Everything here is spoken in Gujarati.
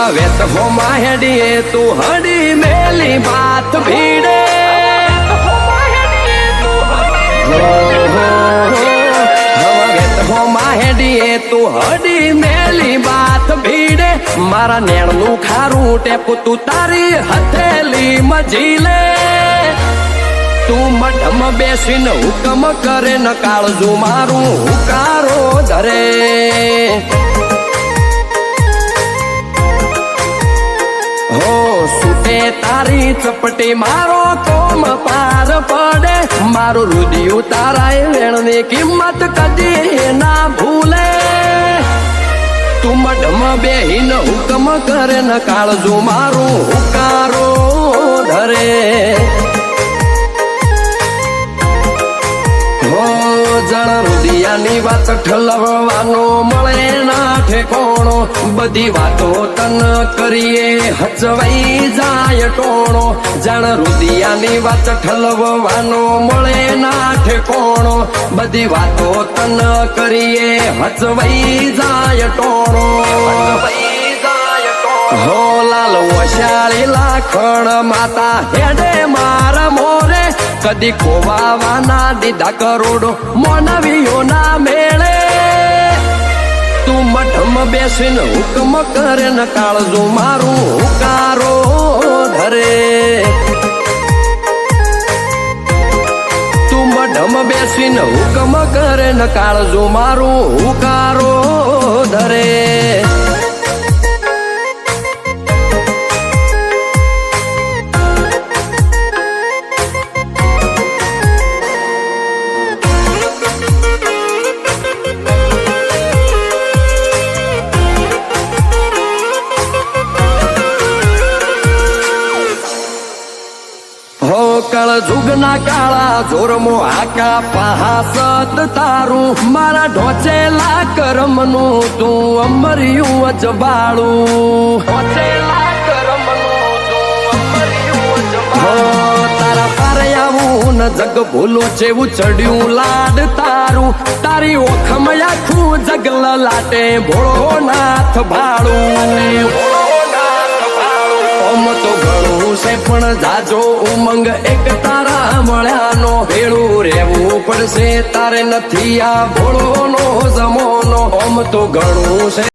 હવા વેત હો માહેડીએ તું હડી મેલી બાત ભીડે હવા વેત હો માહેડીએ તું હડી મેલી બાત ભીડે મારા નેણનું ખારું ટેપું તું તારી હથેલી મજીલે તું મઢમ બેસીને હુકમ કરે ન કાળજું મારું હુકારો ધરે હો સુટે તારી ચપટી મારો કોમ પાર પડે મારું રુદિયું તારા વેણની કિંમત કદી ના ભૂલે તું મઢમ બેહીને હુકમ કરે ન કાળજું મારું હુકારો ધરે જણ રુદિયાની વાત ઠલવવાનો મળે ના ઠેકોણો બધી વાતો તન કરીએ હચવાઈ જાય ટોણો જણ રુદિયાની વાત ઠલવવાનો મળે ના ઠેકોણો બધી વાતો તન કરીએ હચવાઈ જાય ટોણો હો લાલ વશાળી લાખણ માતા હેડે મારા મોરે કદી ખોવાવાના દીધા કરોડો મોનવીઓના મેળે તું મઠમ બેસીને હુકમ કરે ન કાળજું મારું હુકારો ધરે તું મઠમ બેસીને હુકમ કરે ન કાળજું મારું હુકારો ધરે કળ જુગના કાળા જોરમો આકા પહાસત તારું મારા ઢોચેલા કરમનું તું અમર્યું અજબાળું ઢોચેલા કરમનું તું અમર્યું અજબાળું તારા પારે આવું ન જગ ભૂલો જેવું ચડ્યું લાડ તારું તારી ઓખમાં આખું જગ લાટે ભોળો નાથ ભાળું ઓમ તો ઘણું છે પણ જાજો ઉમંગ એક તારા મળ્યાનો ભેળું રહેવું પડશે તારે નથી આ ભોળોનો જમોનો ઓમ તો ઘણું છે